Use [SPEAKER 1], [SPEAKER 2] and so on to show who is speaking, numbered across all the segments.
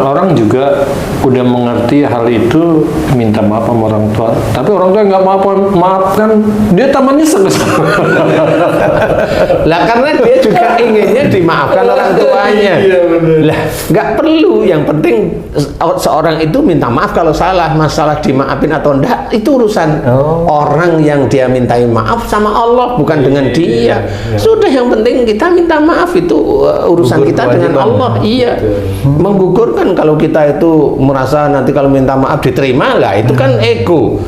[SPEAKER 1] orang juga udah mengerti hal itu, minta maaf sama orang tua. Tapi orang tua nggak maafkan, dia tamannya sama-sama.
[SPEAKER 2] Lah karena dia juga inginnya dimaafkan orang tuanya. Lah nggak perlu, yang penting seorang itu minta maaf kalau salah. Masalah dimaafin atau enggak itu urusan orang yang dia mintain maaf sama Allah, bukan dengan dia. Sudah, yang penting kita minta maaf, itu urusan kita dengan Allah. Iya, menggugurkan kalau kita itu merasa nanti kalau minta maaf diterima, lah itu kan ego.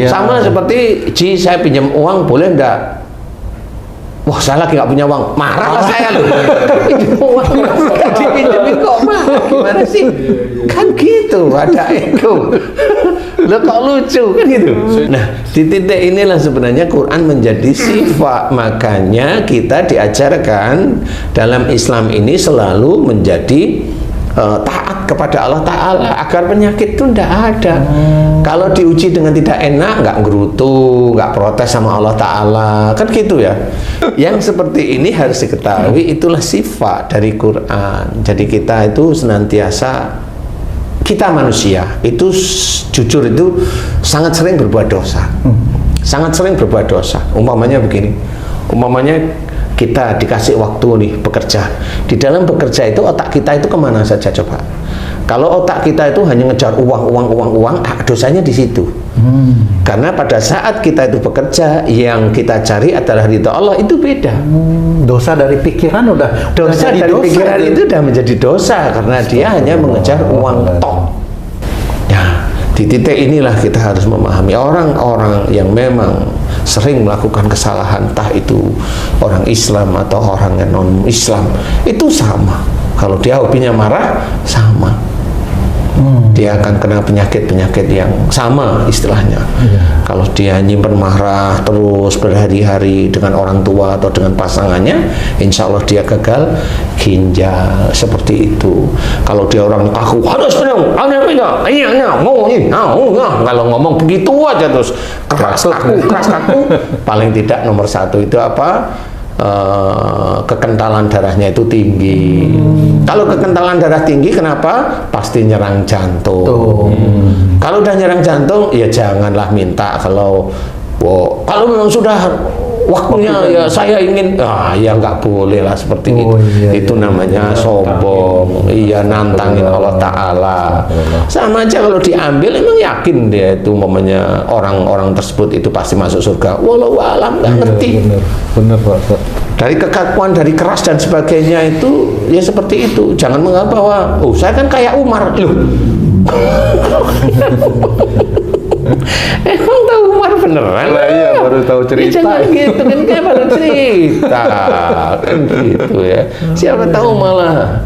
[SPEAKER 2] Sama seperti, Ji, saya pinjam uang boleh enggak? Wah, saya lagi nggak punya uang, marah lah saya loh. Pinjam uang nggak dipinjemin kok marah, gimana sih? Kan gitu, ada ego. Lo kok lucu kan gitu. Nah, di titik inilah sebenarnya Quran menjadi sifat. Makanya kita diajarkan dalam Islam ini selalu menjadi taat kepada Allah Ta'ala, agar penyakit itu tidak ada. Kalau diuji dengan tidak enak, nggak ngerutu, nggak protes sama Allah Ta'ala, kan gitu ya. Yang seperti ini harus diketahui, itulah sifat dari Quran. Jadi kita itu senantiasa, kita manusia itu jujur itu sangat sering berbuat dosa, sangat sering berbuat dosa. Umpamanya begini, umpamanya kita dikasih waktu nih bekerja. Di dalam bekerja itu otak kita itu kemana saja coba? Kalau otak kita itu hanya ngejar uang, dosanya di situ. Karena pada saat kita itu bekerja, yang kita cari adalah ridha Allah, itu beda.
[SPEAKER 3] Dosa dari pikiran udah
[SPEAKER 2] dosa dari pikiran itu udah menjadi dosa karena dia hanya mengejar uang tok. Nah, di titik inilah kita harus memahami orang-orang yang memang sering melakukan kesalahan, entah itu orang Islam atau orang yang non-Islam, itu sama. Kalau dia hobinya marah, sama. Dia akan kena penyakit-penyakit yang sama istilahnya. Kalau dia nyimpen marah terus berhari-hari dengan orang tua atau dengan pasangannya, insya Allah dia gagal ginjal, seperti itu. Kalau dia orang kaku, kalau ngomong begitu aja terus keras kaku, paling tidak nomor satu itu apa? Kekentalan darahnya itu tinggi. Kalau kekentalan darah tinggi, kenapa? Pasti nyerang jantung. Kalau udah nyerang jantung, ya janganlah minta. Kalau memang sudah waktunya ya saya ingin, ya nggak boleh lah seperti itu. Itu namanya sombong. Iya, nantangin Allah Ta'ala. Sama aja kalau diambil, emang yakin dia itu mamanya orang-orang tersebut itu pasti masuk surga. Walau alam, nggak ngerti.
[SPEAKER 3] Bener Pak.
[SPEAKER 2] Dari kekakuan, dari keras dan sebagainya itu ya seperti itu. Jangan menganggap bahwa saya kan kayak Umar loh. Emang tahu Umar beneran?
[SPEAKER 3] Iya, baru tahu cerita.
[SPEAKER 2] Ya, jangan gitu kan, kayak baru cerita kan gitu ya. Siapa tahu malah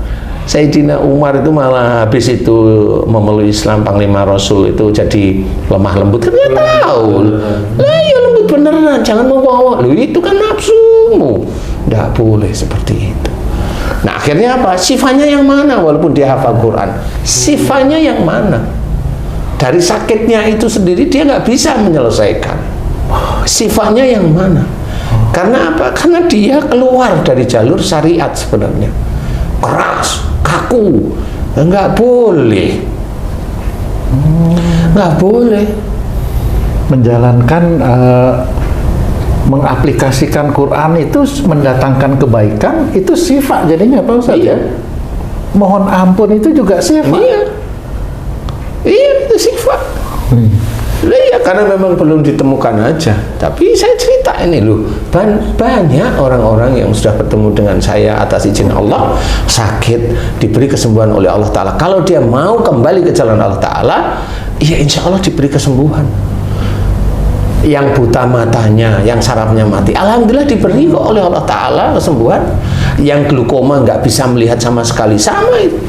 [SPEAKER 2] Sayyidina Umar itu malah habis itu memeluk Islam, Panglima Rasul itu jadi lemah lembut, kan nggak tahu. Lah ya lembut beneran, jangan mau lu itu kan nafsumu, nggak boleh seperti itu. Nah akhirnya apa? Sifatnya yang mana? Walaupun dia hafal Quran, sifatnya yang mana? Dari sakitnya itu sendiri dia nggak bisa menyelesaikan. Sifatnya yang mana? Karena apa? Karena dia keluar dari jalur syariat sebenarnya. Keras, kaku, nggak boleh, nggak boleh
[SPEAKER 3] menjalankan, mengaplikasikan Quran itu mendatangkan kebaikan, itu sifat jadinya Pak Ustadz.
[SPEAKER 2] Iya.
[SPEAKER 3] Mohon ampun itu juga sifat.
[SPEAKER 2] Iya itu sifat. Iya, karena memang belum ditemukan aja. Tapi saya cerita ini loh, banyak orang-orang yang sudah bertemu dengan saya atas izin Allah, sakit, diberi kesembuhan oleh Allah Ta'ala. Kalau dia mau kembali ke jalan Allah Ta'ala, ya insya Allah diberi kesembuhan. Yang buta matanya, yang sarafnya mati, alhamdulillah diberi kok oleh Allah Ta'ala kesembuhan. Yang glukoma nggak bisa melihat sama sekali, sama itu.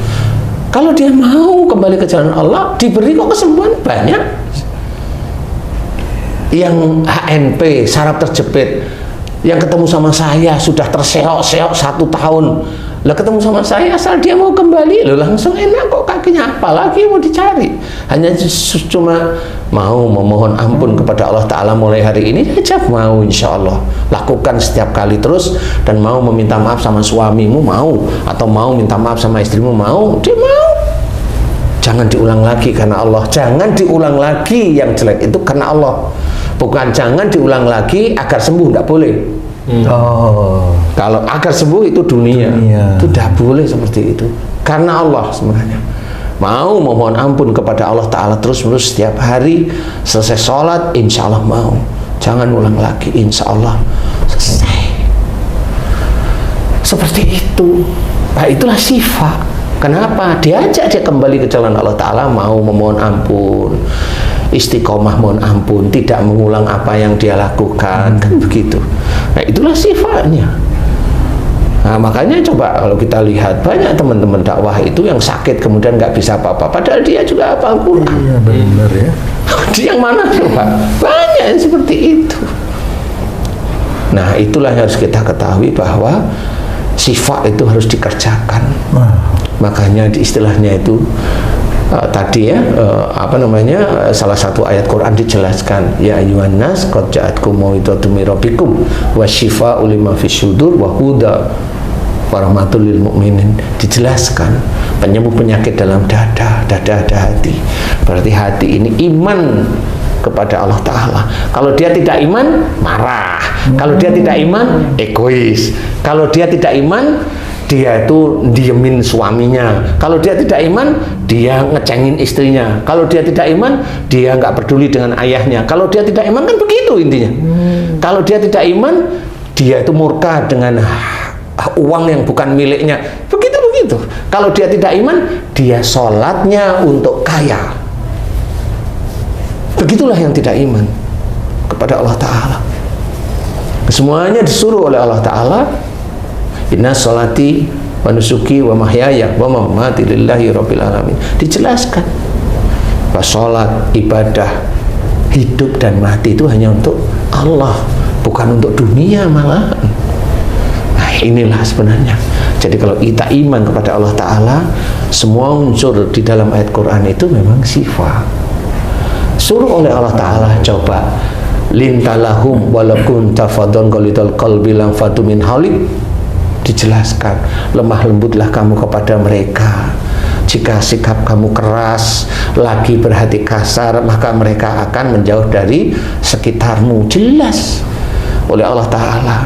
[SPEAKER 2] Kalau dia mau kembali ke jalan Allah, diberi kok kesembuhan banyak. Yang HNP, saraf terjepit, yang ketemu sama saya sudah terseok-seok 1 tahun, lah ketemu sama saya asal dia mau kembali, lo langsung enak kok kakinya, apalagi mau dicari. Hanya cuma mau memohon ampun kepada Allah Ta'ala mulai hari ini aja, mau insya Allah lakukan setiap kali terus, dan mau meminta maaf sama suamimu mau, atau mau minta maaf sama istrimu mau, dia mau. Jangan diulang lagi karena Allah. Jangan diulang lagi yang jelek itu karena Allah. Bukan jangan diulang lagi agar sembuh, tidak boleh.
[SPEAKER 3] Oh.
[SPEAKER 2] Kalau agar sembuh itu dunia. Itu tidak boleh seperti itu. Karena Allah sebenarnya. Mau memohon ampun kepada Allah Ta'ala terus-menerus setiap hari. Selesai sholat, insya Allah mau. Jangan ulang lagi, insya Allah selesai. Seperti itu. Nah, itulah sifat. Kenapa? Diajak dia kembali ke jalan Allah Ta'ala, mau memohon ampun, istiqomah mohon ampun, tidak mengulang apa yang dia lakukan, kan begitu. Nah, itulah sifatnya. Nah, makanya coba kalau kita lihat banyak teman-teman dakwah itu yang sakit kemudian nggak bisa apa-apa, padahal dia juga hafal Quran.
[SPEAKER 3] Iya, benar ya.
[SPEAKER 2] Dia yang mana coba? Banyak yang seperti itu. Nah, itulah yang harus kita ketahui bahwa sifat itu harus dikerjakan. Makanya di istilahnya itu tadi ya salah satu ayat Quran dijelaskan, ya ayyuhan nas qad ja'atkum mau'izatun mir rabbikum wa syifaa'un lima fis sudur wa huda wa rahmatul lil mu'minin. Dijelaskan penyembuh penyakit dalam dada ada hati. Berarti hati ini iman kepada Allah Ta'ala. Kalau dia tidak iman, marah. Kalau dia tidak iman, egois. Kalau dia tidak iman, dia itu diemin suaminya. Kalau dia tidak iman, dia ngecengin istrinya. Kalau dia tidak iman, dia nggak peduli dengan ayahnya. Kalau dia tidak iman, kan begitu intinya. Kalau dia tidak iman, dia itu murka dengan uang yang bukan miliknya. Begitu. Kalau dia tidak iman, dia sholatnya untuk kaya. Begitulah yang tidak iman kepada Allah Ta'ala. Semuanya disuruh oleh Allah Ta'ala. Inna sholati wa nusuki wa mahyaya wa mamati lillahi rabbil alamin. Dijelaskan bahwa sholat, ibadah, hidup dan mati itu hanya untuk Allah, bukan untuk dunia malahan. Nah, inilah sebenarnya. Jadi kalau kita iman kepada Allah Ta'ala, semua unsur di dalam ayat Quran itu memang sifat. Suruh oleh Allah Ta'ala, coba lintalahum walakum tafadon qalidul qalbi lam fatu min halik. Dijelaskan, lemah lembutlah kamu kepada mereka. Jika sikap kamu keras, lagi berhati kasar, maka mereka akan menjauh dari sekitarmu. Jelas oleh Allah Ta'ala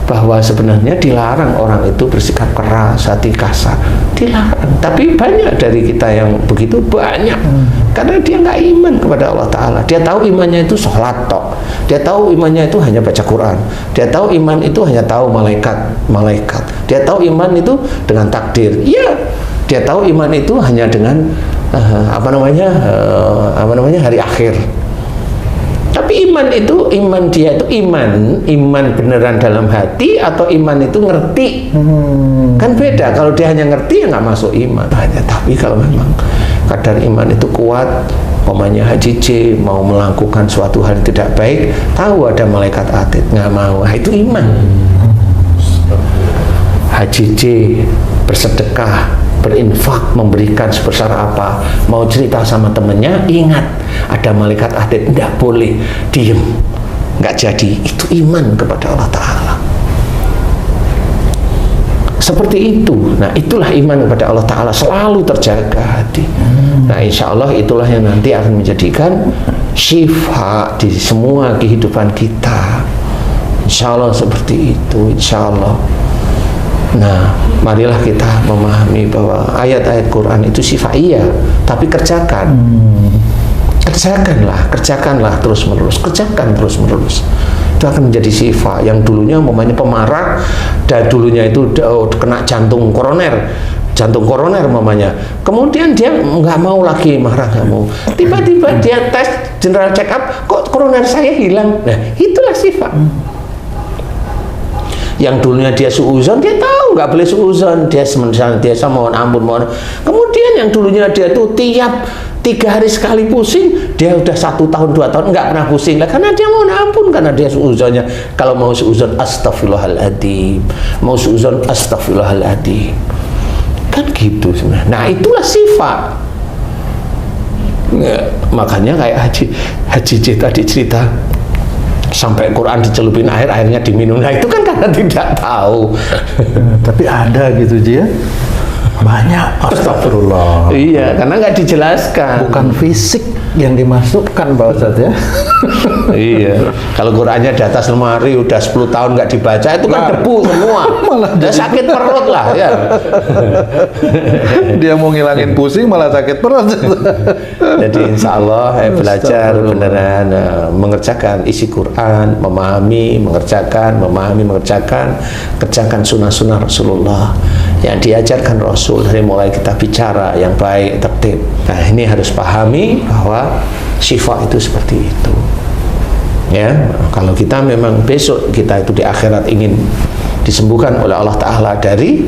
[SPEAKER 2] bahwa sebenarnya dilarang orang itu bersikap keras, hati kasar, dilarang. Tapi banyak dari kita yang begitu, banyak karena dia nggak iman kepada Allah Ta'ala. Dia tahu imannya itu sholat tok, dia tahu imannya itu hanya baca Quran, dia tahu iman itu hanya tahu malaikat, dia tahu iman itu dengan takdir. Iya, dia tahu iman itu hanya dengan hari akhir. Tapi iman itu, dia itu iman beneran dalam hati atau iman itu ngerti. Kan beda. Kalau dia hanya ngerti, ya nggak masuk iman. Tapi kalau memang kadar iman itu kuat, umpamanya Haji J mau melakukan suatu hal yang tidak baik, tahu ada malaikat atid, nggak mau. Nah, itu iman. Haji J bersedekah, berinfak, memberikan sebesar apa, mau cerita sama temennya, ingat ada malaikat atid, tidak boleh diem, nggak jadi. Itu iman kepada Allah Ta'ala. Seperti itu. Nah, itulah iman kepada Allah Ta'ala, selalu terjaga hati. Nah, insya Allah itulah yang nanti akan menjadikan syifa di semua kehidupan kita. Insya Allah seperti itu, insya Allah. Nah, marilah kita memahami bahwa ayat-ayat Quran itu sifaiyah, tapi kerjakan. Kerjakanlah terus-menerus, kerjakan terus-menerus. Itu akan menjadi sifat. Yang dulunya umpamanya pemarah, dan dulunya itu kena jantung koroner umpamanya. Kemudian dia nggak mau lagi marah, nggak mau. Tiba-tiba dia tes general check up, kok koroner saya hilang. Nah, itulah sifat. Yang dulunya dia suuzon, dia tahu nggak boleh suuzon, dia mohon ampun. Kemudian yang dulunya dia tuh tiap 3 hari sekali pusing, dia udah 1 tahun 2 tahun nggak pernah pusing lah, karena dia mohon ampun, karena dia suuzonnya. Kalau mau suuzon, astagfirullahaladzim, mau suuzon, astagfirullahaladzim, kan gitu sebenarnya. Nah, itulah sifat. Makanya kayak Haji J tadi cerita, sampai Quran dicelupin airnya diminum. Nah, itu kan karena tidak tahu.
[SPEAKER 3] Tapi ada gitu dia. Banyak, astagfirullah.
[SPEAKER 2] Iya, karena nggak dijelaskan.
[SPEAKER 3] Bukan fisik yang dimasukkan Pak Ustadz ya.
[SPEAKER 2] Iya. Kalau Qurannya di atas lemari udah 10 tahun nggak dibaca, itu kan debu semua.
[SPEAKER 3] Malah
[SPEAKER 2] udah sakit perut lah ya.
[SPEAKER 3] Dia mau ngilangin pusing malah sakit perut.
[SPEAKER 2] Jadi insya Allah belajar beneran mengerjakan isi Quran, memahami, mengerjakan, kerjakan sunnah-sunnah Rasulullah yang diajarkan Rasul dari mulai kita bicara yang baik, tertib. Nah ini harus pahami bahwa syifa itu seperti itu. Ya, kalau kita memang besok kita itu di akhirat ingin disembuhkan oleh Allah Ta'ala dari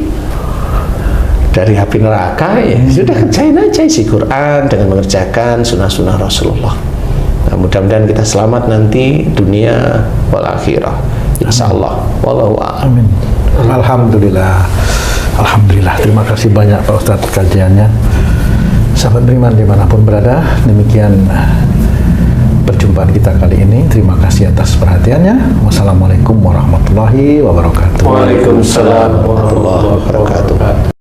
[SPEAKER 2] api neraka, ya sudah kerjain aja isi Quran dengan mengerjakan sunnah-sunnah Rasulullah. Nah, mudah-mudahan kita selamat nanti dunia wal akhirah. Insyaallah. Wallahu a'lam.
[SPEAKER 3] Amin. Alhamdulillah. Alhamdulillah. Terima kasih banyak Pak Ustadz kajiannya. Sahabat beriman dimanapun berada, demikian perjumpaan kita kali ini. Terima kasih atas perhatiannya. Wassalamualaikum warahmatullahi wabarakatuh.
[SPEAKER 1] Waalaikumsalam warahmatullahi wabarakatuh.